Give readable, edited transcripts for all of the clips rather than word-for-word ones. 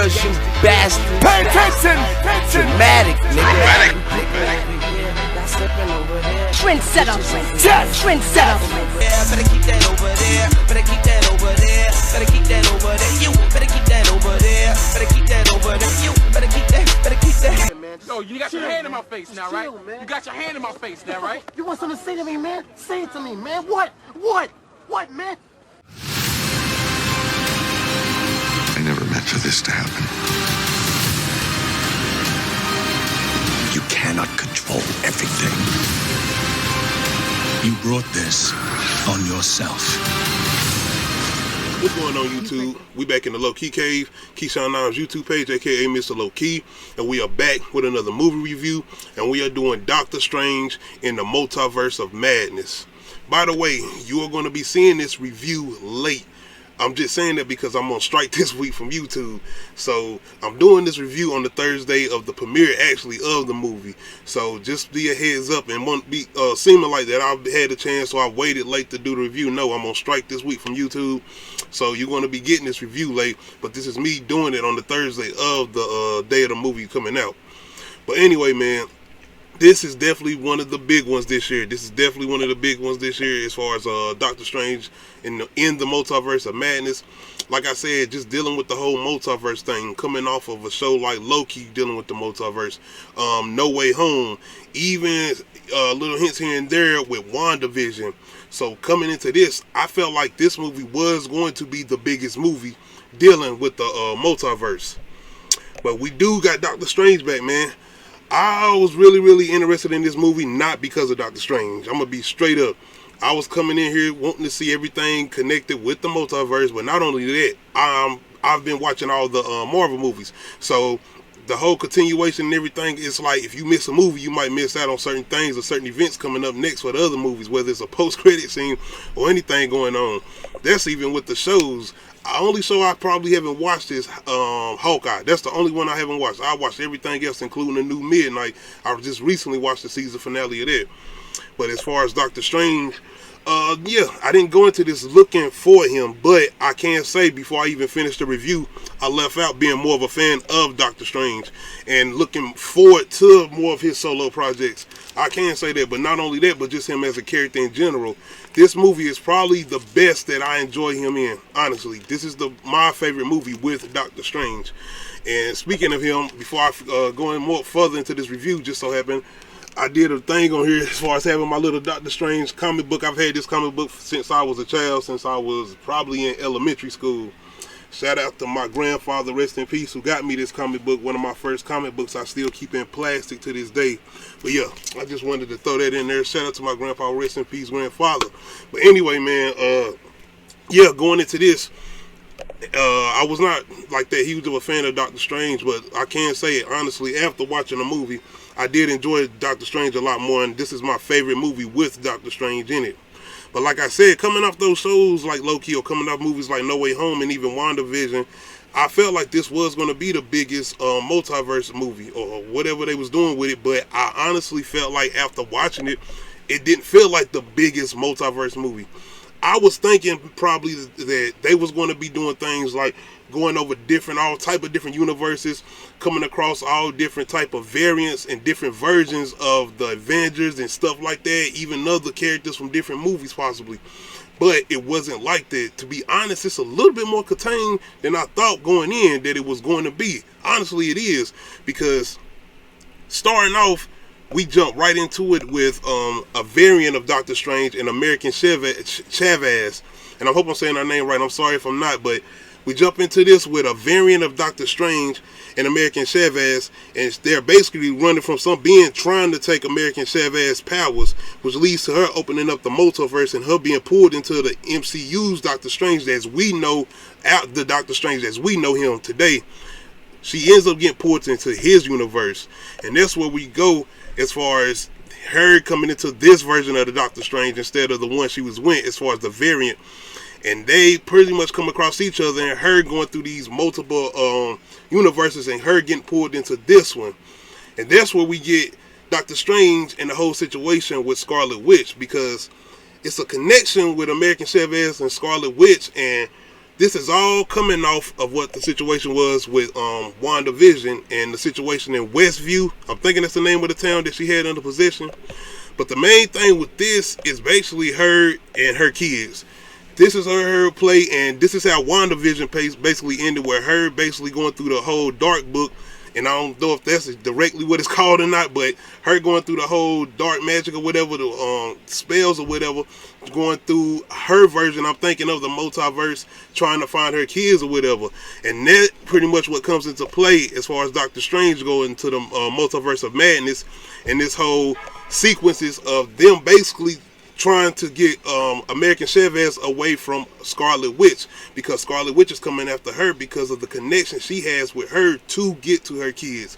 words, you bastard. Pay attention! Dramatic, nigga. Trendsetter. Yes. Trendsetter. Better keep that over there. Better keep that over there. Better keep that over there. You better keep that over there. Better keep that over there. You better keep that. Better keep that. Yo, you got your hand in my face now, right? You got your hand in my face now, right? You want something to say to me, man? Say it to me, man. What? What, man? I never meant for this to happen. You cannot control everything. You brought this on yourself. What's going on, YouTube? We back in the Low Key Cave, Keyshawn Nimes YouTube page, aka Mr. Low Key, and we are back with another movie review, and we are doing Doctor Strange in the Multiverse of Madness. By the way, you are going to be seeing this review late. I'm just saying that because I'm on strike this week from YouTube. So I'm doing this review on the Thursday of the premiere, actually, of the movie. So just be a heads up, and won't be seeming like that I've had a chance, so I waited late to do the review. No, I'm on strike this week from YouTube. So you're going to be getting this review late, but this is me doing it on the Thursday of the day of the movie coming out. But anyway, man, this is definitely one of the big ones this year. This is definitely one of the big ones this year as far as Doctor Strange in the Multiverse of Madness. Like I said, just dealing with the whole multiverse thing, coming off of a show like Loki dealing with the multiverse, No Way Home, even little hints here and there with WandaVision. So coming into this, I felt like this movie was going to be the biggest movie dealing with the multiverse. But we do got Doctor Strange back, man. I was really interested in this movie, not because of Doctor Strange. I'm going to be straight up. I was coming in here wanting to see everything connected with the multiverse, but not only that, I've been watching all the Marvel movies. So the whole continuation and everything, it's like if you miss a movie, you might miss out on certain things or certain events coming up next for the other movies, whether it's a post-credit scene or anything going on. That's even with the shows. The only show I probably haven't watched is Hawkeye. That's the only one I haven't watched. I watched everything else, including the new Midnight. I just recently watched the season finale of that. But as far as Doctor Strange, yeah, I didn't go into this looking for him, but I can say before I even finished the review, I left out being more of a fan of Doctor Strange and looking forward to more of his solo projects. I can say that, but not only that, but just him as a character in general. This movie is probably the best that I enjoy him in, honestly. This is my favorite movie with Doctor Strange. And speaking of him, before I go in more further into this review, just so happened, I did a thing on here as far as having my little Doctor Strange comic book. I've had this comic book since I was a child, since I was probably in elementary school. Shout out to my grandfather, rest in peace, who got me this comic book, one of my first comic books I still keep in plastic to this day. But yeah, I just wanted to throw that in there. Shout out to my grandpa, rest in peace, grandfather. But anyway, man, yeah, going into this, I was not like that huge of a fan of Doctor Strange, but I can say it honestly, after watching the movie, I did enjoy Doctor Strange a lot more, and this is my favorite movie with Doctor Strange in it. But like I said, coming off those shows like Loki or coming off movies like No Way Home and even WandaVision, I felt like this was going to be the biggest multiverse movie or whatever they was doing with it. But I honestly felt like after watching it, it didn't feel like the biggest multiverse movie. I was thinking probably that they was going to be doing things like going over all type of different universes, coming across all different type of variants and different versions of the Avengers and stuff like that, even other characters from different movies possibly. But it wasn't like that. To be honest, it's a little bit more contained than I thought going in that it was going to be. Honestly, it is, because starting off, we jump right into it with a variant of Doctor Strange, an American Chavez. And I hope I'm saying her name right. I'm sorry if I'm not, but we jump into this with a variant of Doctor Strange and American Chavez, and they're basically running from some being trying to take American Chavez's powers, which leads to her opening up the multiverse and her being pulled into the MCU's Doctor Strange as we know, the Doctor Strange as we know him today. She ends up getting pulled into his universe, and that's where we go as far as her coming into this version of the Doctor Strange instead of the one she was with as far as the variant. And they pretty much come across each other, and her going through these multiple universes and her getting pulled into this one. And that's where we get Doctor Strange and the whole situation with Scarlet Witch, because it's a connection with American Chavez and Scarlet Witch, and this is all coming off of what the situation was with WandaVision and the situation in Westview. I'm thinking that's the name of the town that she had under possession. But the main thing with this is basically her and her kids. This is her play, and this is how WandaVision basically ended, where her basically going through the whole dark book. And I don't know if that's directly what it's called or not, but her going through the whole dark magic or whatever, the spells or whatever, going through her version, I'm thinking of the multiverse, trying to find her kids or whatever. And that pretty much what comes into play as far as Doctor Strange going into the multiverse of madness, and this whole sequences of them basically trying to get American Chavez away from Scarlet Witch, because Scarlet Witch is coming after her because of the connection she has with her to get to her kids.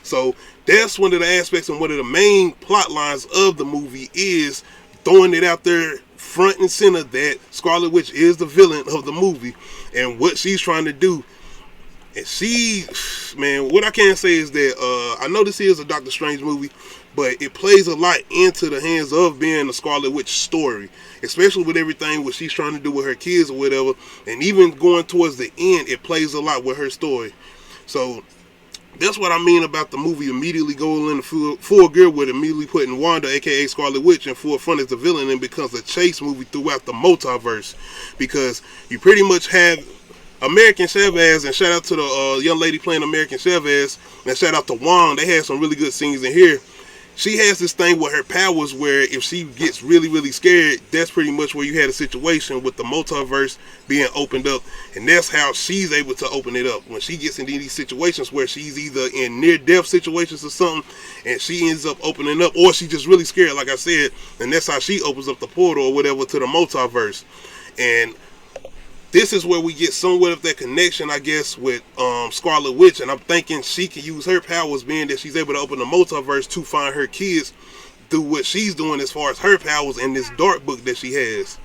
So that's one of the aspects and one of the main plot lines of the movie, is throwing it out there front and center that Scarlet Witch is the villain of the movie and what she's trying to do. And she, man, what I can say is that I know this is a Doctor Strange movie, but it plays a lot into the hands of being a Scarlet Witch story, especially with everything what she's trying to do with her kids or whatever. And even going towards the end, it plays a lot with her story. So that's what I mean about the movie immediately going into full gear with immediately putting Wanda, aka Scarlet Witch, in full front as the villain, and becomes a chase movie throughout the multiverse, because you pretty much have American Chavez, and shout out to the young lady playing American Chavez, and shout out to Wong. They had some really good scenes in here. She has this thing with her powers where if she gets really, really scared, that's pretty much where you had a situation with the multiverse being opened up. And that's how she's able to open it up. When she gets into these situations where she's either in near-death situations or something, and she ends up opening up, or she's just really scared, like I said, and that's how she opens up the portal or whatever to the multiverse. And this is where we get somewhat of that connection, I guess, with Scarlet Witch. And I'm thinking she can use her powers, being that she's able to open the multiverse, to find her kids through what she's doing as far as her powers and this dark book that she has.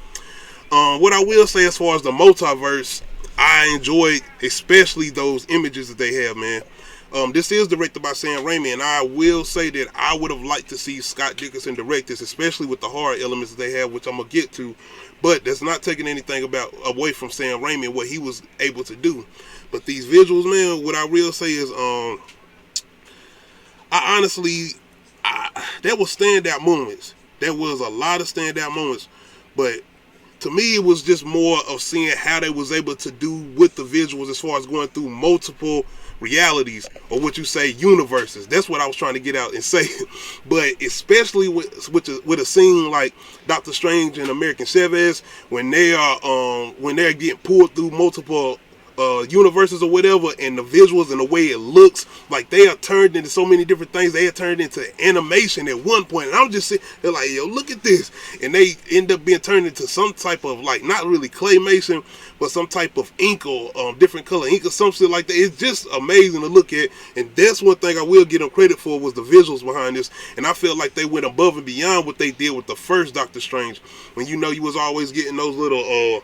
What I will say as far as the multiverse, I enjoyed especially those images that they have, man. This is directed by Sam Raimi, and I will say that I would have liked to see Scott Derrickson direct this, especially with the horror elements that they have, which I'm going to get to. But that's not taking anything away from Sam Raimi and what he was able to do. But these visuals, man, what I will say is, I honestly, there was standout moments. There was a lot of standout moments. But to me, it was just more of seeing how they was able to do with the visuals as far as going through multiple realities, or what you say, universes. That's what I was trying to get out and say. But especially with a scene like Doctor Strange and American Chavez, when they're getting pulled through multiple universes or whatever, and the visuals and the way it looks, like they are turned into so many different things. They are turned into animation at one point, and I'm just sitting there like, yo, look at this. And they end up being turned into some type of, like, not really claymation, but some type of ink or different color ink or something like that. It's just amazing to look at, and that's one thing I will give them credit for, was the visuals behind this. And I feel like they went above and beyond what they did with the first Doctor Strange, when you know you was always getting those little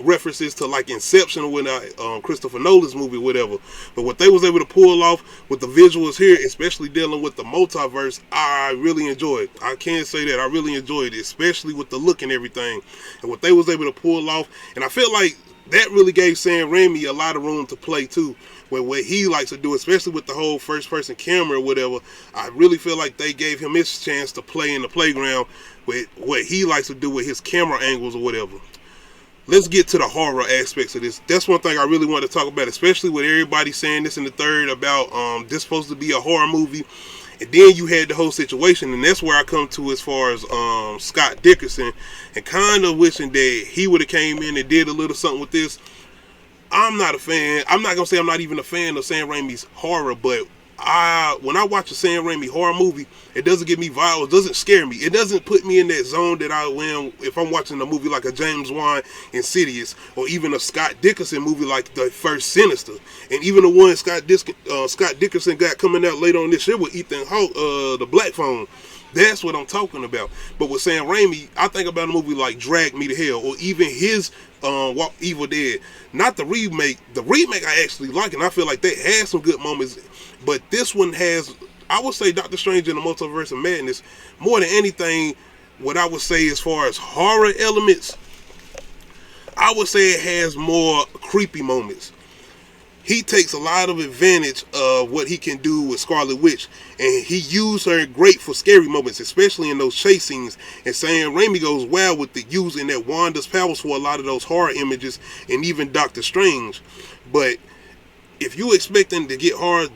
references to like Inception or Christopher Nolan's movie, whatever. But what they was able to pull off with the visuals here, especially dealing with the multiverse, I really enjoyed. I can say that I really enjoyed it, especially with the look and everything, and what they was able to pull off. And I feel like that really gave Sam Raimi a lot of room to play too, with what he likes to do, especially with the whole first-person camera or whatever. I really feel like they gave him his chance to play in the playground with what he likes to do with his camera angles or whatever. Let's get to the horror aspects of this. That's one thing I really want to talk about, especially with everybody saying this in the third about this supposed to be a horror movie. And then you had the whole situation, and that's where I come to as far as Scott Derrickson, and kind of wishing that he would have came in and did a little something with this. I'm not a fan. I'm not going to say I'm not even a fan of Sam Raimi's horror, but when I watch a Sam Raimi horror movie, it doesn't give me vibes. It doesn't scare me. It doesn't put me in that zone that I am if I'm watching a movie like a James Wan Insidious, or even a Scott Derrickson movie like the first Sinister, and even the one Scott Derrickson got coming out later on this year with Ethan Hawke, the Black Phone. That's what I'm talking about. But with Sam Raimi, I think about a movie like Drag Me to Hell, or even his Evil Dead. Not the remake. The remake I actually like, and I feel like they had some good moments. But this one has, I would say, Doctor Strange in the Multiverse of Madness, more than anything, what I would say as far as horror elements, I would say it has more creepy moments. He takes a lot of advantage of what he can do with Scarlet Witch, and he used her great for scary moments, especially in those chase scenes. And Sam Raimi goes well with the using that Wanda's powers for a lot of those horror images, and even Doctor Strange. But if you expecting to get horror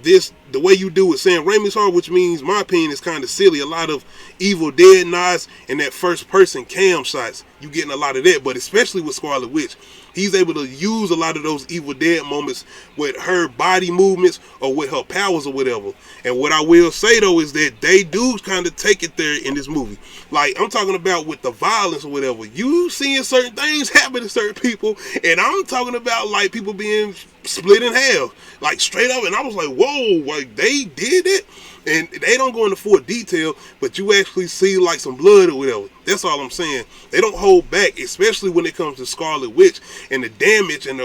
the way you do with Sam Raimi's horror, which means, my opinion, is kind of silly. A lot of Evil Dead nods and that first person cam shots, you getting a lot of that. But especially with Scarlet Witch, he's able to use a lot of those Evil Dead moments with her body movements or with her powers or whatever. And what I will say though is that they do kind of take it there in this movie. Like, I'm talking about with the violence or whatever. You seeing certain things happen to certain people, and I'm talking about like people being split in half, like straight up. And I was like, whoa, like they did it. And they don't go into full detail, but you actually see like some blood or whatever. That's all I'm saying. They don't hold back, especially when it comes to Scarlet Witch and the damage and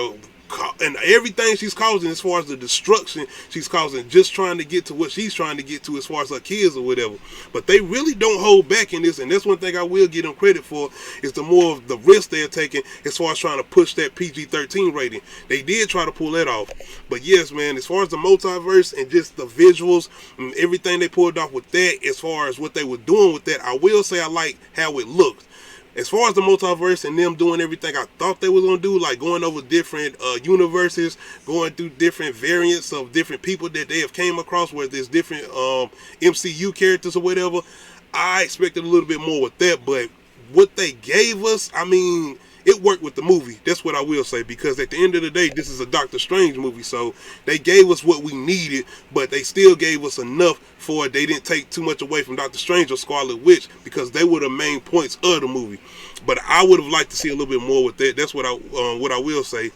everything she's causing, as far as the destruction she's causing, just trying to get to what she's trying to get to as far as her kids or whatever. But they really don't hold back in this, and that's one thing I will give them credit for, is the more of the risk they're taking as far as trying to push that PG-13 rating. They did try to pull that off. But yes, man, as far as the multiverse and just the visuals and everything they pulled off with that, as far as what they were doing with that, I will say I like how it looked. As far as the multiverse and them doing everything I thought they was going to do, like going over different universes, going through different variants of different people that they have came across, where there's different MCU characters or whatever, I expected a little bit more with that. But what they gave us, I mean, it worked with the movie. That's what I will say, because at the end of the day, this is a Doctor Strange movie, so they gave us what we needed, but they still gave us enough for it. They didn't take too much away from Doctor Strange or Scarlet Witch, because they were the main points of the movie. But I would have liked to see a little bit more with that. That's what I will say.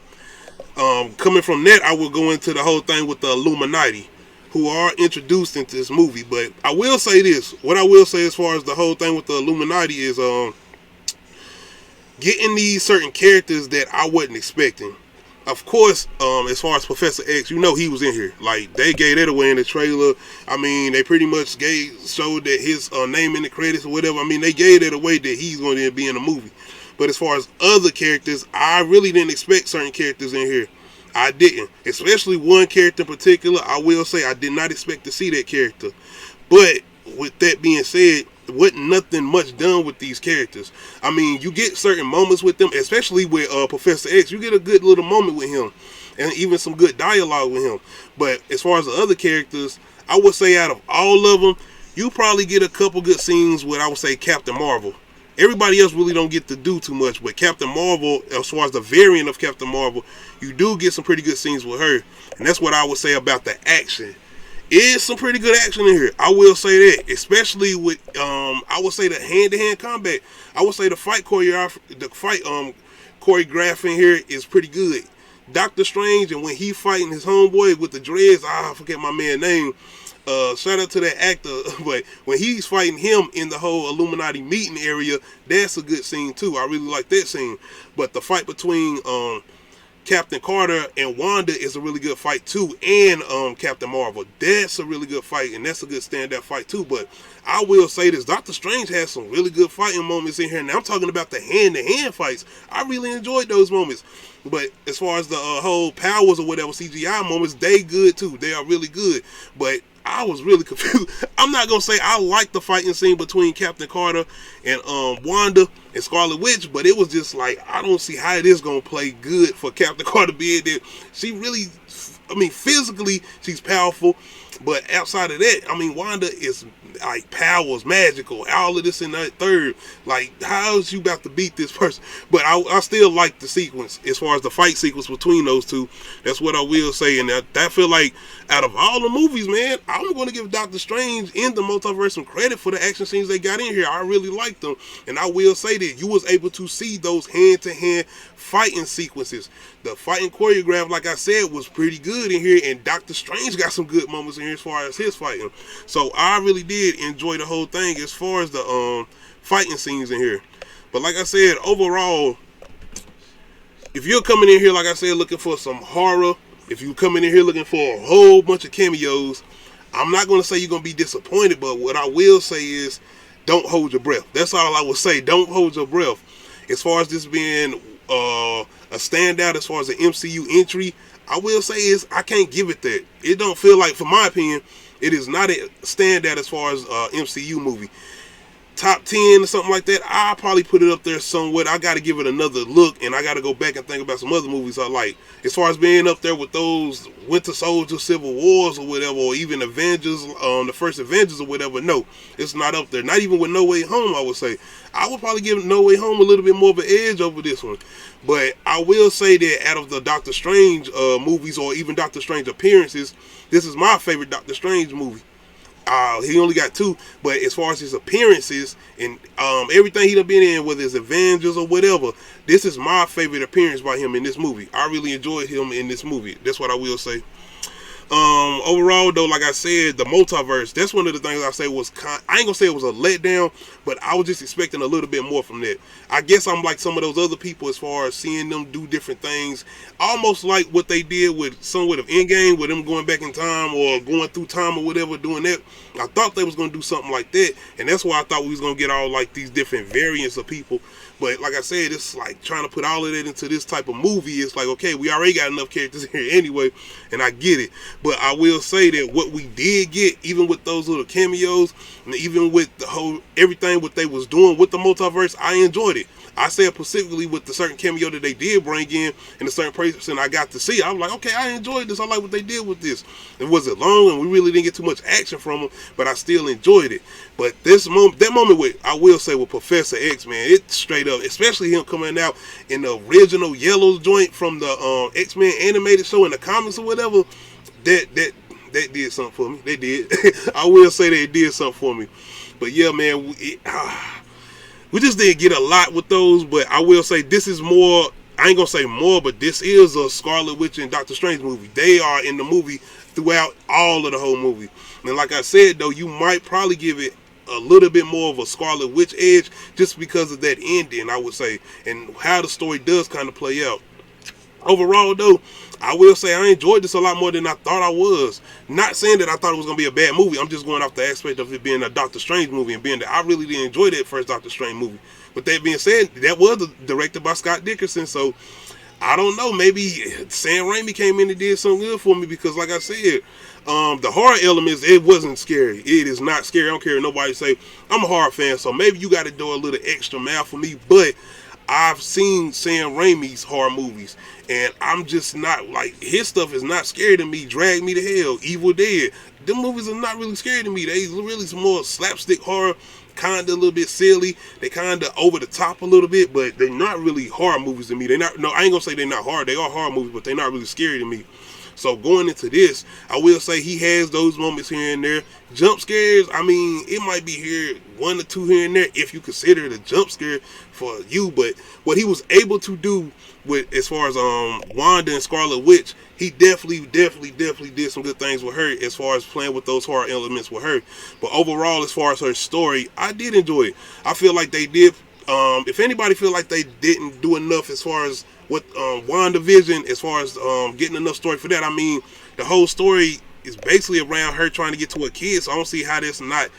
Coming from that, I will go into the whole thing with the Illuminati, who are introduced into this movie. But I will say this. What I will say as far as the whole thing with the Illuminati is getting these certain characters that I wasn't expecting. Of course, as far as Professor X, you know he was in here. Like, they gave that away in the trailer. I mean, they pretty much showed that his name in the credits or whatever. I mean, they gave that away that he's going to be in the movie. But as far as other characters, I really didn't expect certain characters in here. I didn't. Especially one character in particular, I will say I did not expect to see that character. But with that being said, wasn't nothing much done with these characters. I mean, you get certain moments with them, especially with Professor X. You get a good little moment with him, and even some good dialogue with him. But as far as the other characters, I would say out of all of them, you probably get a couple good scenes with, I would say, Captain Marvel. Everybody else really don't get to do too much, but Captain Marvel, as far as the variant of Captain Marvel, you do get some pretty good scenes with her. And that's what I would say about the action. Is some pretty good action in here. I will say that, especially with I would say the hand-to-hand combat. I would say the fight choreography in here is pretty good. Doctor Strange, and when he fighting his homeboy with the dreads, I forget my man's name. Shout out to that actor, but when he's fighting him in the whole Illuminati meeting area, that's a good scene too. I really like that scene. But the fight between Captain Carter and Wanda is a really good fight too, and Captain Marvel, that's a really good fight, and that's a good stand-up fight too. But I will say this, Doctor Strange has some really good fighting moments in here. Now I'm talking about the hand-to-hand fights. I really enjoyed those moments. But as far as the whole powers or whatever CGI moments, they good too. They are really good. But I was really confused. I'm not going to say I like the fighting scene between Captain Carter and Wanda and Scarlet Witch, but it was just like, I don't see how it is going to play good for Captain Carter being there. She really, I mean, physically, she's powerful. But outside of that, I mean, Wanda is like powers, magical, all of this and that third. Like, how is you about to beat this person? But I still like the sequence as far as the fight sequence between those two. That's what I will say. And that feel like out of all the movies, man, I'm going to give Doctor Strange in the Multiverse some credit for the action scenes they got in here. I really liked them. And I will say that you was able to see those hand-to-hand fighting sequences. The fighting choreograph, like I said, was pretty good in here, and Doctor Strange got some good moments in here as far as his fighting. So I really did enjoy the whole thing as far as the fighting scenes in here. But like I said, overall, if you're coming in here, like I said, looking for some horror, if you're coming in here looking for a whole bunch of cameos, I'm not going to say you're going to be disappointed, but what I will say is don't hold your breath. That's all I will say. Don't hold your breath. As far as this being a standout as far as an MCU entry, I will say is I can't give it that. It don't feel like, for my opinion, it is not a standout as far as MCU movie. Top 10 or something like that, I'll probably put it up there somewhat. I got to give it another look, and I got to go back and think about some other movies I like. As far as being up there with those Winter Soldier, Civil Wars or whatever, or even Avengers, the first Avengers or whatever, no, it's not up there. Not even with No Way Home, I would say. I would probably give No Way Home a little bit more of an edge over this one. But I will say that out of the Doctor Strange movies, or even Doctor Strange appearances, this is my favorite Doctor Strange movie. He only got 2, but as far as his appearances and everything he done been in, whether it's Avengers or whatever, this is my favorite appearance by him in this movie. I really enjoyed him in this movie. That's what I will say. Overall though, like I said, the Multiverse, that's one of the things I say was I ain't gonna say it was a letdown, but I was just expecting a little bit more from that. I guess I'm like some of those other people as far as seeing them do different things, almost like what they did with somewhat of Endgame, with them going back in time or going through time or whatever, doing that. I thought they was gonna do something like that, and that's why I thought we was gonna get all like these different variants of people. But like I said, it's like trying to put all of that into this type of movie. It's like, okay, we already got enough characters here anyway, and I get it. But I will say that what we did get, even with those little cameos, and even with the whole everything what they was doing with the Multiverse, I enjoyed it. I said specifically with the certain cameo that they did bring in, and a certain person I got to see, I was like, okay, I enjoyed this. I like what they did with this. It wasn't long, and we really didn't get too much action from them, but I still enjoyed it. But this moment, that moment with, I will say, with Professor X, man, it straight up, especially him coming out in the original yellow joint from the X-Men animated show in the comics or whatever, that did something for me. They did. I will say they did something for me. But yeah, man, we just didn't get a lot with those, but I will say this is more, I ain't gonna say more, but this is a Scarlet Witch and Doctor Strange movie. They are in the movie throughout all of the whole movie. And like I said though, you might probably give it a little bit more of a Scarlet Witch edge just because of that ending, I would say, and how the story does kind of play out. Overall though, I will say I enjoyed this a lot more than I thought I was. Not saying that I thought it was going to be a bad movie. I'm just going off the aspect of it being a Doctor Strange movie and being that I really did enjoy that first Doctor Strange movie. But that being said, that was directed by Scott Dickerson, so I don't know. Maybe Sam Raimi came in and did something good for me because, like I said, the horror elements, it wasn't scary. It is not scary. I don't care if nobody say. I'm a horror fan, so maybe you got to do a little extra mile for me, but I've seen Sam Raimi's horror movies, and I'm just not, like, his stuff is not scary to me. Drag Me to Hell, Evil Dead. Them movies are not really scary to me. They really some more slapstick horror, kind of a little bit silly. They kind of over the top a little bit, but they're not really horror movies to me. They're not, no, I ain't gonna say they're not horror. They are horror movies, but they're not really scary to me. So going into this, I will say he has those moments here and there. Jump scares, I mean, it might be here 1 or 2 here and there if you consider it a jump scare for you. But what he was able to do with, as far as Wanda and Scarlet Witch, he definitely did some good things with her as far as playing with those horror elements with her. But overall, as far as her story, I did enjoy it. I feel like they did. If anybody feel like they didn't do enough as far as what WandaVision, as far as getting enough story for that, I mean, the whole story is basically around her trying to get to her kids. So I don't see how that's not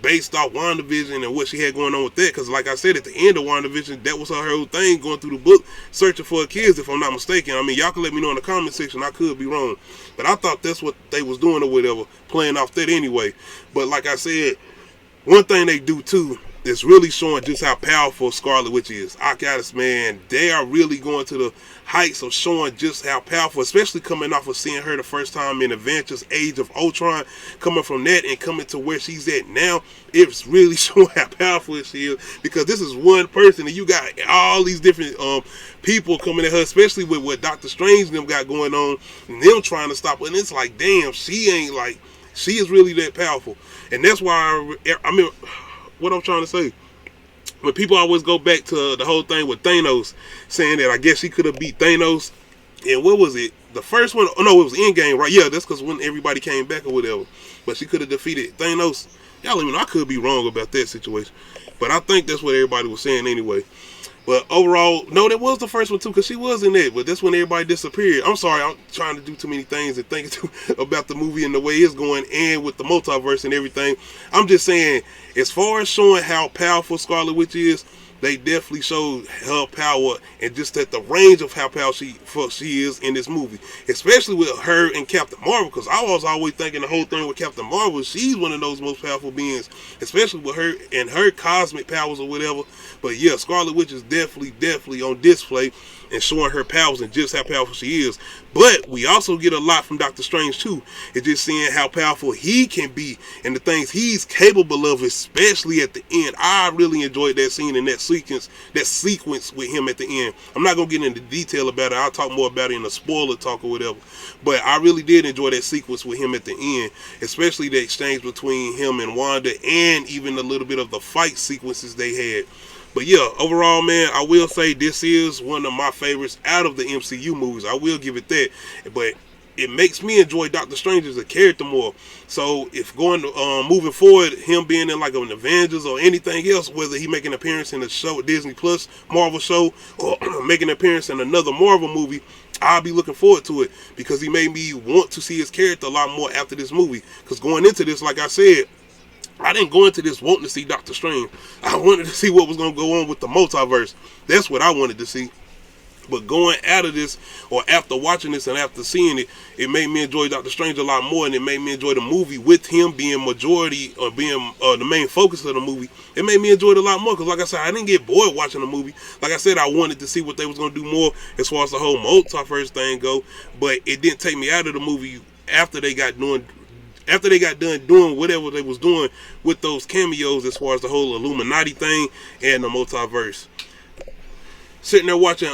based off WandaVision and what she had going on with that. Because like I said, at the end of WandaVision, that was her whole thing, going through the book, searching for her kids, if I'm not mistaken. I mean, y'all can let me know in the comment section. I could be wrong. But I thought that's what they was doing or whatever, playing off that anyway. But like I said, one thing they do too, it's really showing just how powerful Scarlet Witch is. I got us, man. They are really going to the heights of showing just how powerful, especially coming off of seeing her the first time in Avengers Age of Ultron, coming from that and coming to where she's at now. It's really showing how powerful she is, because this is one person and you got all these different people coming at her, especially with what Doctor Strange and them got going on and them trying to stop her. And it's like, damn, she ain't like, she is really that powerful. And that's why I mean, what I'm trying to say, when people always go back to the whole thing with Thanos, saying that I guess she could have beat Thanos, and what was it, the first one? Oh no, it was Endgame, right? Yeah, that's because when everybody came back or whatever, but she could have defeated Thanos. Y'all let me know, I could be wrong about that situation, but I think that's what everybody was saying anyway. But overall, no, that was the first one too, because she was in it, but that's when everybody disappeared. I'm sorry, I'm trying to do too many things and thinking about the movie and the way it's going, and with the multiverse and everything. I'm just saying, as far as showing how powerful Scarlet Witch is, they definitely showed her power and just at the range of how powerful she is in this movie, especially with her and Captain Marvel. Because I was always thinking the whole thing with Captain Marvel, she's one of those most powerful beings, especially with her and her cosmic powers or whatever. But yeah, Scarlet Witch is definitely on display and showing her powers and just how powerful she is. But we also get a lot from Doctor Strange too. It's just seeing how powerful he can be and the things he's capable of, especially at the end. I really enjoyed that scene and that sequence with him at the end. I'm not gonna get into detail about it. I'll talk more about it in a spoiler talk or whatever. But I really did enjoy that sequence with him at the end, especially the exchange between him and Wanda, and even a little bit of the fight sequences they had. But yeah, overall, man, I will say this is one of my favorites out of the MCU movies. I will give it that. But it makes me enjoy Doctor Strange as a character more. So if moving forward, him being in like an Avengers or anything else, whether he make an appearance in a show, Disney Plus Marvel show, or making an appearance in another Marvel movie, I'll be looking forward to it, because he made me want to see his character a lot more after this movie. Because going into this, like I said, I didn't go into this wanting to see Doctor Strange. I wanted to see what was going to go on with the multiverse. That's what I wanted to see. But going out of this, or after watching this and after seeing it, it made me enjoy Doctor Strange a lot more, and it made me enjoy the movie with him being majority, or being the main focus of the movie. It made me enjoy it a lot more, because like I said, I didn't get bored watching the movie. Like I said, I wanted to see what they was going to do more as far as the whole multiverse thing go, but it didn't take me out of the movie after they got done doing whatever they was doing with those cameos as far as the whole Illuminati thing and the multiverse. Sitting there watching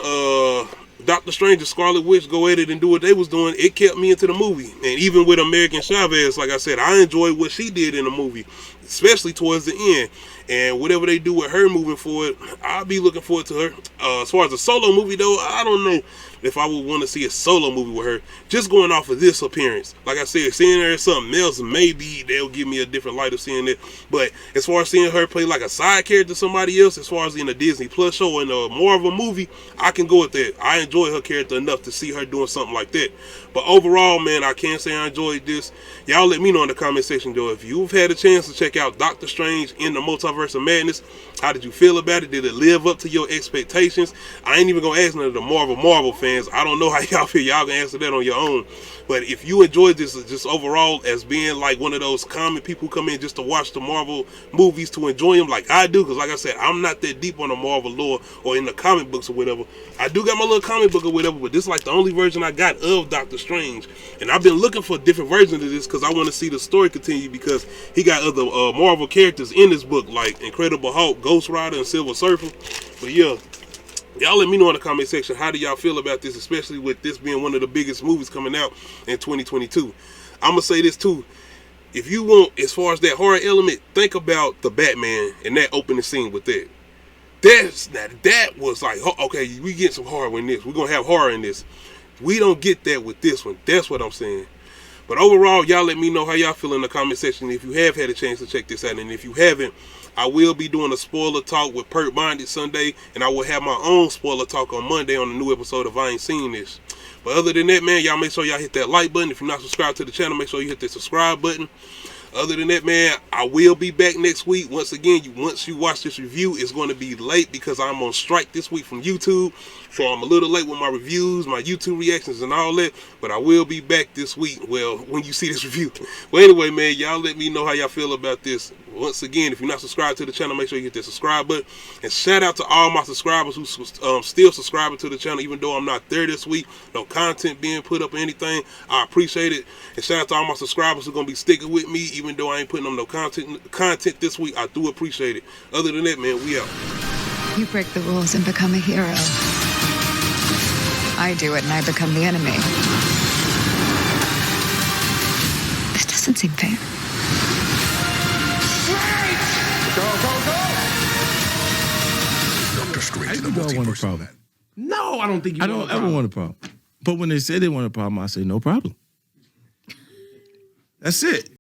Doctor Strange and Scarlet Witch go at it and do what they was doing, it kept me into the movie. And even with American Chavez, like I said, I enjoyed what she did in the movie, especially towards the end. And whatever they do with her moving forward, I'll be looking forward to her. As far as a solo movie though, I don't know if I would want to see a solo movie with her. Just going off of this appearance, like I said, seeing her as something else, maybe they'll give me a different light of seeing it. But as far as seeing her play like a side character to somebody else, as far as in a Disney Plus show or in a more of a movie, I can go with that. I enjoy her character enough to see her doing something like that. But overall, man, I can't say I enjoyed this. Y'all let me know in the comment section though, if you've had a chance to check out Doctor Strange in the Multiverse of Madness, how did you feel about it? Did it live up to your expectations? I ain't even gonna ask none of the Marvel fans. I don't know how y'all feel. Y'all can answer that on your own. But if you enjoyed this just overall as being like one of those common people who come in just to watch the Marvel movies to enjoy them like I do, because like I said, I'm not that deep on the Marvel lore or in the comic books or whatever. I do got my little comic book or whatever, but this is like the only version I got of Doctor Strange. And I've been looking for different versions of this because I want to see the story continue, because he got other Marvel characters in this book like Incredible Hulk, Ghost Rider, and Silver Surfer. But yeah, y'all let me know in the comment section, how do y'all feel about this, especially with this being one of the biggest movies coming out in 2022. I'm going to say this too. If you want, as far as that horror element, think about the Batman and that opening scene with that. That was like, okay, we get some horror in this. We're going to have horror in this. We don't get that with this one. That's what I'm saying. But overall, y'all let me know how y'all feel in the comment section if you have had a chance to check this out. And if you haven't, I will be doing a spoiler talk with Perk Bonded Sunday, and I will have my own spoiler talk on Monday on the new episode of I Ain't Seen This. But other than that, man, y'all make sure y'all hit that like button. If you're not subscribed to the channel, make sure you hit that subscribe button. Other than that, man, I will be back next week. Once again, once you watch this review, it's going to be late because I'm on strike this week from YouTube. So I'm a little late with my reviews, my YouTube reactions and all that. But I will be back this week, well, when you see this review. Well, anyway, man, y'all let me know how y'all feel about this. Once again, if you're not subscribed to the channel, make sure you hit that subscribe button. And shout out to all my subscribers who still subscribing to the channel, even though I'm not there this week. No content being put up or anything. I appreciate it. And shout out to all my subscribers who are going to be sticking with me, even though I ain't putting up no content this week. I do appreciate it. Other than that, man, we out. You break the rules and become a hero. I do it and I become the enemy. This doesn't seem fair. Doctor Strange in the don't want a Multiverse. problem. No, I don't think you I don't ever want a problem. But when they say they want a problem, I say no problem. That's it.